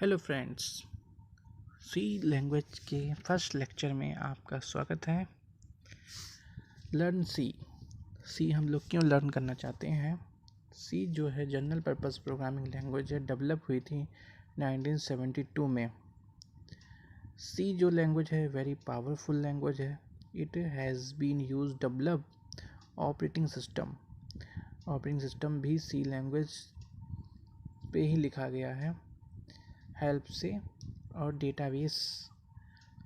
Hello friends, सी language के first lecture में आपका स्वागत है। लर्न सी हम लोग क्यों लर्न करना चाहते हैं। सी जो है जनरल पर्पस प्रोग्रामिंग लैंग्वेज है, डेवलप हुई थी 1972 में। सी जो लैंग्वेज है वेरी पावरफुल लैंग्वेज है। It has been use develop operating system भी सी लैंग्वेज पे ही लिखा गया है हेल्प से, और डेटाबेस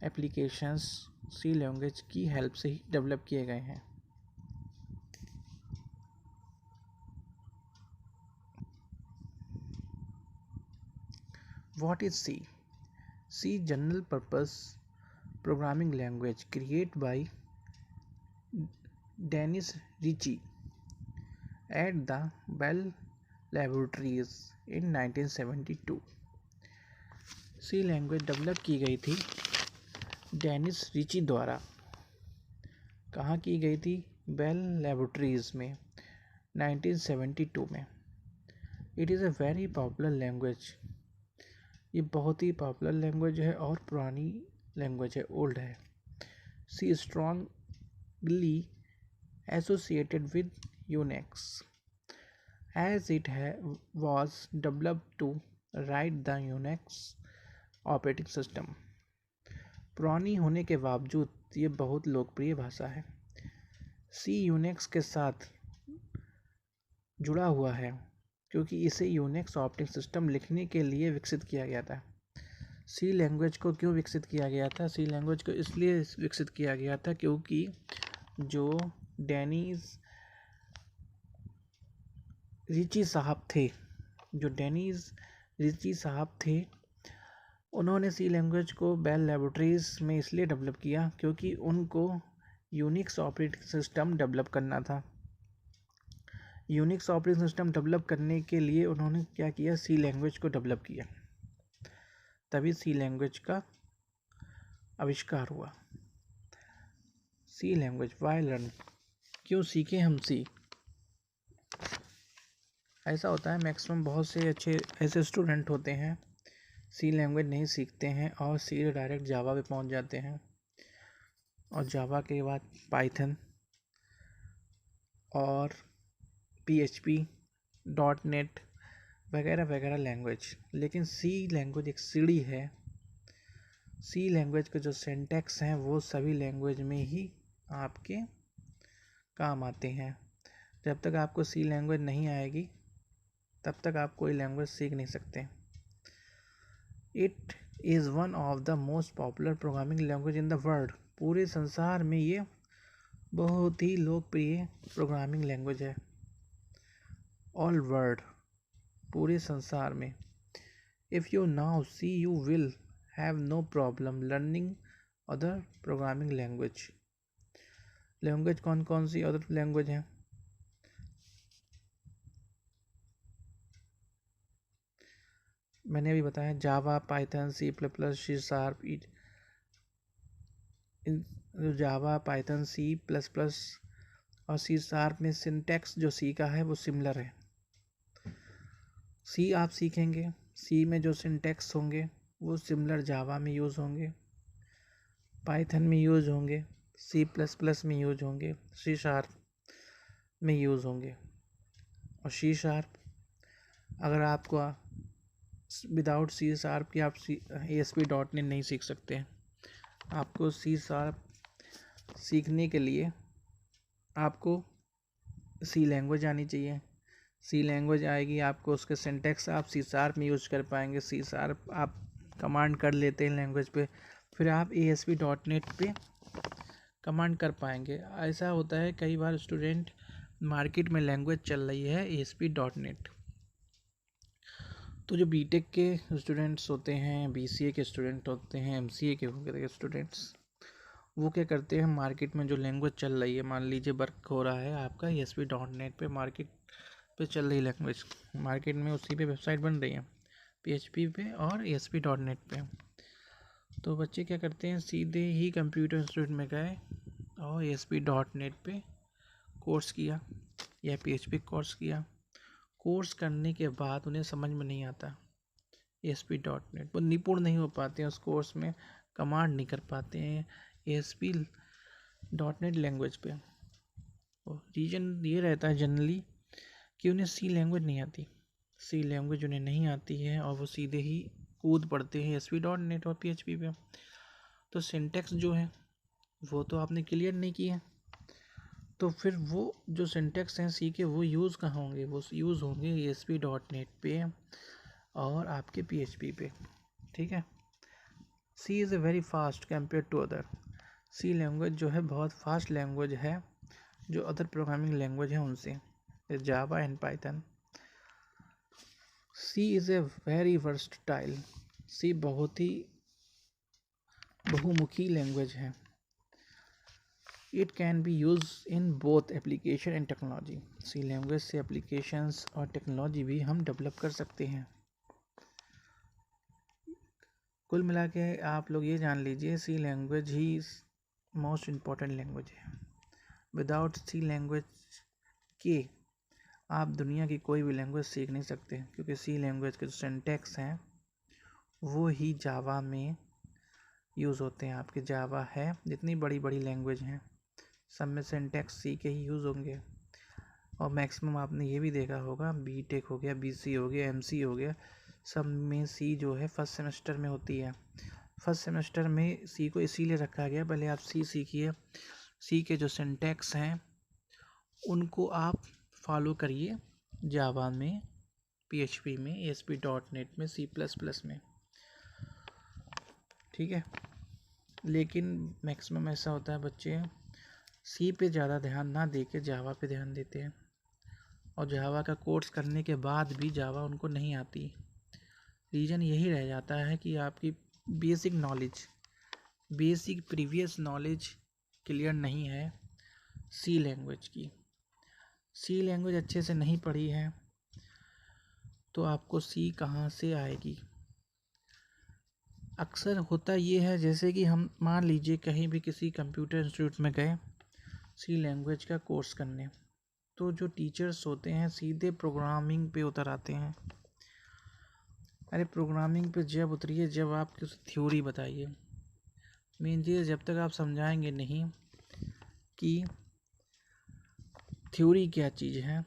एप्लीकेशंस सी लैंग्वेज की हेल्प से ही डेवलप किए गए हैं। What is C? C general purpose programming language create by Dennis Ritchie at the Bell Laboratories in 1972। C language develop की गई थी डेनिस रिची द्वारा। कहाँ की गई थी? बेल लैबोरेटरीज में 1972 में। It is a very popular language. ये बहुत ही पॉपुलर लैंग्वेज है और पुरानी लैंग्वेज है, ओल्ड है। C strongly associated with Unix as it was developed to write the Unix operating system. पुरानी होने के बावजूद ये बहुत लोकप्रिय भाषा है। सी यूनिक्स के साथ जुड़ा हुआ है क्योंकि इसे यूनिक्स ऑपरेटिंग सिस्टम लिखने के लिए विकसित किया गया था। सी लैंग्वेज को क्यों विकसित किया गया था? सी लैंग्वेज को इसलिए विकसित किया गया था क्योंकि जो डेनिस रिची साहब थे, उन्होंने सी लैंग्वेज को बेल लैबोरेटरीज में इसलिए डेवलप किया क्योंकि उनको यूनिक्स ऑपरेटिंग सिस्टम डेवलप करना था। यूनिक्स ऑपरेटिंग सिस्टम डेवलप करने के लिए उन्होंने क्या किया? सी लैंग्वेज को डेवलप किया। तभी सी लैंग्वेज का आविष्कार हुआ। सी लैंग्वेज वाई लर्न, क्यों सीखें हम सी? ऐसा होता है मैक्सिमम बहुत से अच्छे ऐसे स्टूडेंट होते हैं सी लैंग्वेज नहीं सीखते हैं और सीधे डायरेक्ट जावा पे पहुंच जाते हैं, और जावा के बाद पाइथन और PHP, .NET वगैरह वगैरह लैंग्वेज। लेकिन सी लैंग्वेज एक सीढ़ी है। सी लैंग्वेज के जो सिंटैक्स हैं वो सभी लैंग्वेज में ही आपके काम आते हैं। जब तक आपको सी लैंग्वेज नहीं आएगी तब तक आप कोई लैंग्वेज सीख नहीं सकते। It is one of the most popular programming language in the world. पूरे संसार में ये बहुत ही लोकप्रिय प्रोग्रामिंग लैंग्वेज है। ऑल वर्ल्ड, पूरे संसार में। If you now C you will have no problem learning other programming language कौन कौन सी अदर लैंग्वेज हैं? मैंने अभी बताया Java, Python, C plus plus, C sharp. Java, Python, C plus plus और सी शार्प में सिंटैक्स जो सी का है वो सिमिलर है। सी आप सीखेंगे, सी में जो सिंटैक्स होंगे वो सिमिलर जावा में यूज़ होंगे, पाइथन में यूज़ होंगे, सी प्लस प्लस में यूज़ होंगे, सी शार्प में यूज़ होंगे। और सी शार्प अगर आपको विदाउट सी शार्प की आप ASP.NET नहीं सीख सकते। आपको सी शार्प सीखने के लिए आपको सी लैंग्वेज आनी चाहिए। सी लैंग्वेज आएगी आपको, उसके सिंटैक्स आप सी शार्प में यूज़ कर पाएंगे। सी शार्प आप कमांड कर लेते हैं लैंग्वेज पे, फिर आप ASP.NET पे कमांड कर पाएंगे। ऐसा होता है कई बार स्टूडेंट मार्केट में लैंग्वेज चल रही है ASP.NET, तो जो बीटेक के स्टूडेंट्स होते हैं, BCA के स्टूडेंट होते हैं, MCA के स्टूडेंट्स, वो क्या करते हैं, मार्केट में जो लैंग्वेज चल रही है, मान लीजिए वर्क हो रहा है आपका ASP.NET पे, मार्केट पे चल रही लैंग्वेज, मार्केट में उसी पे वेबसाइट बन रही है PHP पे और ASP.NET पे, तो बच्चे क्या करते हैं, सीधे ही कंप्यूटर इंस्टीट्यूट में गए और ASP.NET पे कोर्स किया या PHP कोर्स किया। कोर्स करने के बाद उन्हें समझ में नहीं आता ASP.NET, वो निपुण नहीं हो पाते हैं उस कोर्स में, कमांड नहीं कर पाते हैं ASP.NEट लैंग्वेज पे। रीजन ये रहता है जनरली कि उन्हें सी लैंग्वेज नहीं आती, सी लैंग्वेज उन्हें नहीं आती है और वो सीधे ही कूद पड़ते हैं ASP.NEट और PHP पे। तो सिंटेक्स जो है वो तो आपने क्लियर नहीं की है, तो फिर वो जो सिंटेक्स हैं सी के वो यूज़ कहाँ होंगे, वो यूज़ होंगे ASP.NEट पे और आपके PHP पे। ठीक है। C is a very fast compare to other, C language जो है बहुत फास्ट लैंग्वेज है जो अदर प्रोग्रामिंग लैंग्वेज है उनसे, Java and Python. C is a very versatile, C बहुत ही बहुमुखी लैंग्वेज है। It can be use in both application and technology, C language से एप्लीकेशंस और टेक्नोलॉजी भी हम डेवलप कर सकते हैं। कुल मिला के आप लोग ये जान लीजिए सी लैंग्वेज ही मोस्ट इम्पॉर्टेंट लैंग्वेज है। विदाउट सी लैंग्वेज के आप दुनिया की कोई भी लैंग्वेज सीख नहीं सकते, क्योंकि सी लैंग्वेज के जो सिंटैक्स हैं वो ही जावा में यूज़ होते हैं। आपके जावा है जितनी बड़ी बड़ी लैंग्वेज हैं सब में सिंटैक्स सी के ही यूज़ होंगे। और मैक्सिमम आपने ये भी देखा होगा बीटेक हो गया, बीसी हो गया, एमसी हो गया, सब में सी जो है फर्स्ट सेमेस्टर में होती है। फर्स्ट सेमेस्टर में सी को इसीलिए रखा गया, पहले आप सी सीखिए, सी के जो सिंटैक्स हैं उनको आप फॉलो करिए जावा में, PHP में, ASP.NET में, C++ में। ठीक है। लेकिन मैक्सिमम ऐसा होता है बच्चे सी पे ज़्यादा ध्यान ना दे के जावा पे ध्यान देते हैं, और जावा का कोर्स करने के बाद भी जावा उनको नहीं आती। रीज़न यही रह जाता है कि आपकी basic knowledge, basic previous knowledge clear नहीं है सी लैंग्वेज की। सी लैंग्वेज अच्छे से नहीं पढ़ी है तो आपको सी कहाँ से आएगी। अक्सर होता ये है जैसे कि हम मान लीजिए कहीं भी किसी कंप्यूटर इंस्टीट्यूट में गए सी लैंग्वेज का कोर्स करने, तो जो टीचर्स होते हैं सीधे प्रोग्रामिंग पे उतर आते हैं। अरे प्रोग्रामिंग पे जब उतरिए जब आप किसी थ्योरी बताइए, मेन चीज़ जब तक आप समझाएंगे नहीं कि थ्योरी क्या चीज़ है,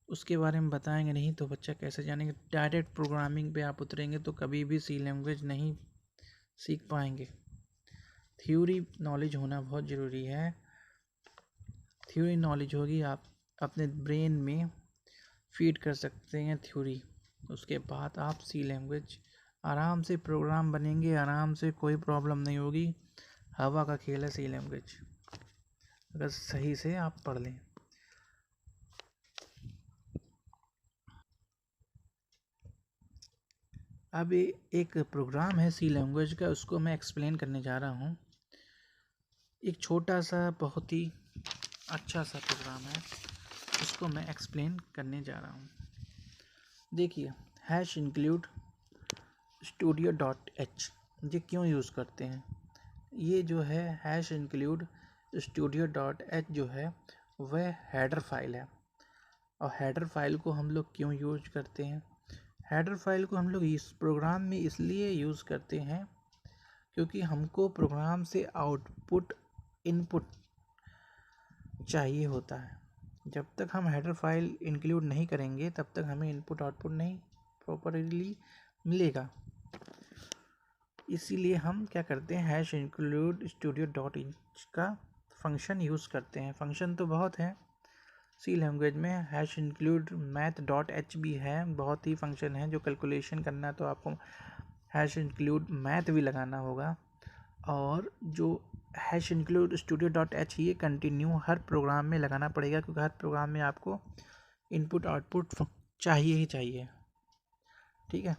उसके बारे में बताएंगे नहीं, तो बच्चा कैसे जानेंगे। डायरेक्ट प्रोग्रामिंग पे आप उतरेंगे तो कभी भी सी लैंग्वेज नहीं सीख पाएंगे। थ्योरी नॉलेज होना बहुत ज़रूरी है। थ्योरी नॉलेज होगी आप अपने ब्रेन में फीड कर सकते हैं थ्योरी, उसके बाद आप सी लैंग्वेज आराम से प्रोग्राम बनेंगे, आराम से, कोई प्रॉब्लम नहीं होगी। हवा का खेल है सी लैंग्वेज, अगर सही से आप पढ़ लें। अब एक प्रोग्राम है सी लैंग्वेज का, उसको मैं एक्सप्लेन करने जा रहा हूँ। एक छोटा सा बहुत ही अच्छा सा प्रोग्राम है, उसको मैं एक्सप्लेन करने जा रहा हूँ। देखिए #include studio.h, ये क्यों यूज़ करते हैं। ये जो है #include studio.h जो है वह हेडर फाइल है। और हेडर फाइल को हम लोग क्यों यूज करते हैं, हेडर फाइल को हम लोग इस प्रोग्राम में इसलिए यूज़ करते हैं क्योंकि हमको प्रोग्राम से आउटपुट इनपुट चाहिए होता है। जब तक हम हेडर फाइल इंक्लूड नहीं करेंगे तब तक हमें इनपुट आउटपुट नहीं प्रॉपरली मिलेगा। इसीलिए हम क्या करते हैं #include studio.h का फंक्शन यूज़ करते हैं। फंक्शन तो बहुत है सी लैंग्वेज में, #include math.h भी है, बहुत ही फंक्शन है। जो कैलकुलेशन करना है तो आपको #include math भी लगाना होगा। और जो #include studio.h ये कंटिन्यू हर प्रोग्राम में लगाना पड़ेगा, क्योंकि हर प्रोग्राम में आपको इनपुट आउटपुट चाहिए ही चाहिए। ठीक है।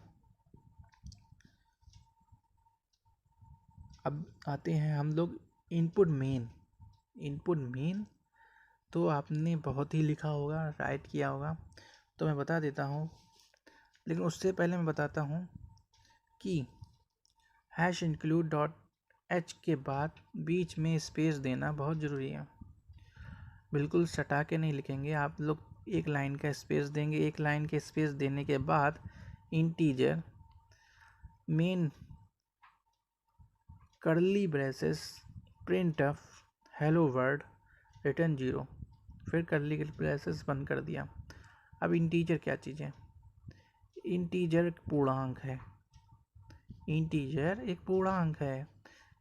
अब आते हैं हम लोग इनपुट मेन तो आपने बहुत ही लिखा होगा, राइट किया होगा, तो मैं बता देता हूँ। लेकिन उससे पहले मैं बताता हूँ कि #include.h के बाद बीच में स्पेस देना बहुत ज़रूरी है। बिल्कुल सटा के नहीं लिखेंगे आप लोग, एक लाइन का स्पेस देंगे। एक लाइन के स्पेस देने के बाद integer main curly braces print of hello word return 0, फिर कर्ली ब्रेसेस बंद कर दिया। अब इंटीजर क्या चीज़ है? इंटीजर एक पूर्णांक है। इंटीजर एक पूर्णांक है।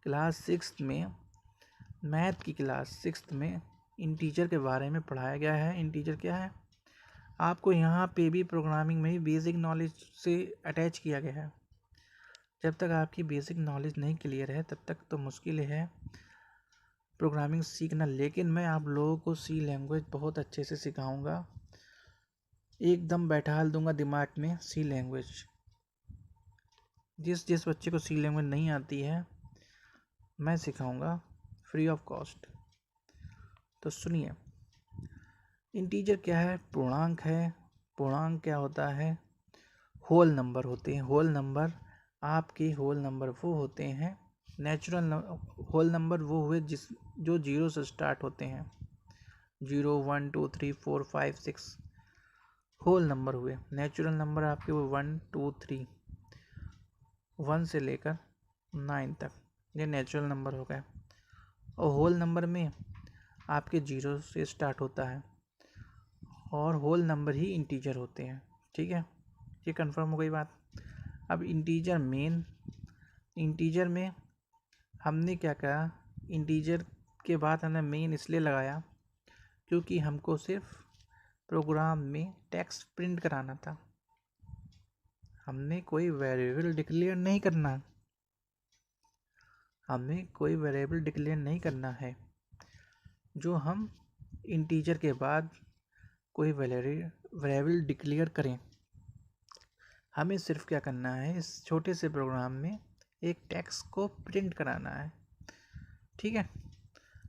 क्लास 6 में, मैथ की क्लास 6 में इंटीजर के बारे में पढ़ाया गया है। इंटीजर क्या है आपको यहाँ पे भी प्रोग्रामिंग में ही बेसिक नॉलेज से अटैच किया गया है। जब तक आपकी बेसिक नॉलेज नहीं क्लियर है तब तक तो मुश्किल है प्रोग्रामिंग सीखना। लेकिन मैं आप लोगों को सी लैंग्वेज बहुत अच्छे से सिखाऊंगा, एकदम बैठा दूंगा दिमाग में सी लैंग्वेज। जिस बच्चे को सी लैंग्वेज नहीं आती है मैं सिखाऊंगा फ्री ऑफ कॉस्ट। तो सुनिए, इंटीजर क्या है? पूर्णांक है। पूर्णांक क्या होता है? होल नंबर होते हैं। होल नंबर, आपके होल नंबर वो होते हैं, नेचुरल होल नंबर वो हुए जो 0 से स्टार्ट होते हैं। 0, 1, 2, 3, 4, 5, 6 होल नंबर हुए। नेचुरल नंबर आपके वो 1, 2, 3, 1 से लेकर 9 तक, ये नेचुरल नंबर हो गए। और होल नंबर में आपके 0 से स्टार्ट होता है और होल नंबर ही इंटीजर होते हैं। ठीक है, ये कंफर्म हो गई बात। अब इंटीजर मेन, इंटीजर में हमने क्या कहा, इंटीजर के बाद हमने मेन इसलिए लगाया क्योंकि हमको सिर्फ प्रोग्राम में टेक्स्ट प्रिंट कराना था। हमने कोई वेरिएबल डिक्लेयर नहीं करना, हमें कोई वेरिएबल डिक्लेयर नहीं करना है। जो हम इंटीजर के बाद कोई वेरिएबल डिक्लेयर करें, हमें सिर्फ क्या करना है, इस छोटे से प्रोग्राम में एक टेक्स्ट को प्रिंट कराना है। ठीक है,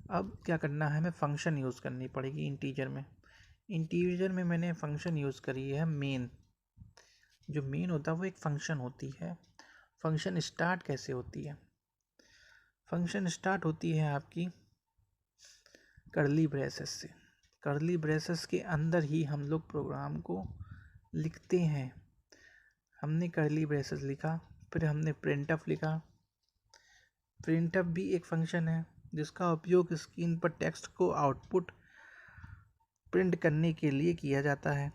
अब क्या करना है, हमें फंक्शन यूज़ करनी पड़ेगी इंटीजर में। इंटीजर में मैंने फंक्शन यूज़ करी है मेन। जो मेन होता है वो एक फंक्शन होती है। फंक्शन स्टार्ट कैसे होती है? फंक्शन स्टार्ट होती है आपकी कर्ली ब्रेसेस से। कर्ली ब्रेसेस के अंदर ही हम लोग प्रोग्राम को लिखते हैं। हमने कर्ली ब्रेसेस लिखा, फिर हमने प्रिंटफ लिखा। प्रिंटफ भी एक फंक्शन है जिसका उपयोग स्क्रीन पर टेक्स्ट को आउटपुट प्रिंट करने के लिए किया जाता है।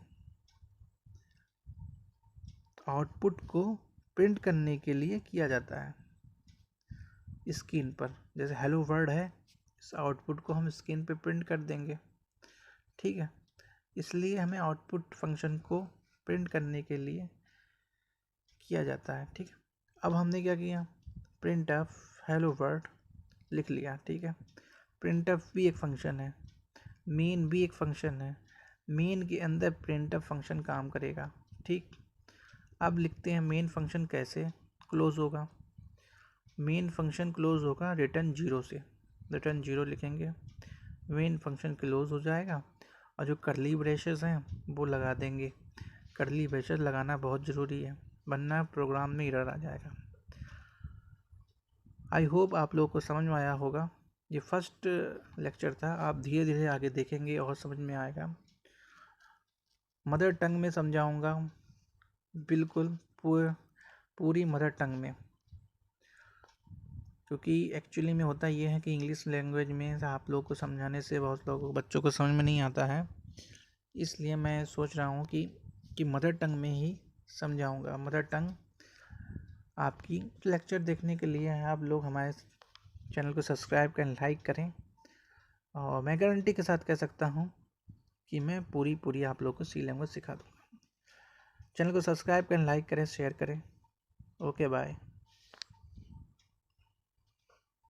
आउटपुट को प्रिंट करने के लिए किया जाता है स्क्रीन पर। जैसे हेलो वर्ड है, इस आउटपुट को हम स्क्रीन पे प्रिंट कर देंगे। ठीक है, इसलिए हमें आउटपुट फंक्शन को प्रिंट करने के लिए किया जाता है। ठीक है, अब हमने क्या किया, प्रिंट ऑफ हेलो वर्ड लिख लिया। ठीक है, प्रिंट ऑफ भी एक फंक्शन है, मेन भी एक फंक्शन है। मेन के अंदर प्रिंट ऑफ फंक्शन काम करेगा। ठीक, अब लिखते हैं मेन फंक्शन कैसे क्लोज होगा। मेन फंक्शन क्लोज होगा रिटर्न 0 से। रिटर्न 0 लिखेंगे, मेन फंक्शन क्लोज हो जाएगा। और जो कर्ली ब्रेसेस हैं वो लगा देंगे। कर्ली ब्रेसेस लगाना बहुत ज़रूरी है, वरना प्रोग्राम में एरर आ जाएगा। आई होप आप लोगों को समझ में आया होगा। ये फर्स्ट लेक्चर था, आप धीरे धीरे आगे देखेंगे और समझ में आएगा। मदर टंग में समझाऊंगा, बिल्कुल पूरी मदर टंग में। क्योंकि एक्चुअली में होता ये है कि इंग्लिश लैंग्वेज में आप लोगों को समझाने से बहुत लोगों बच्चों को समझ में नहीं आता है। इसलिए मैं सोच रहा हूँ कि मदर टंग में ही समझाऊँगा। मदर टंग आपकी लेक्चर देखने के लिए आप लोग हमारे चैनल को सब्सक्राइब करें, लाइक करें। और मैं गारंटी के साथ कह सकता हूँ कि मैं पूरी आप लोगों को सी लैंग्वेज सिखा दूँगा। चैनल को सब्सक्राइब करें, लाइक करें, शेयर करें। Okay, bye.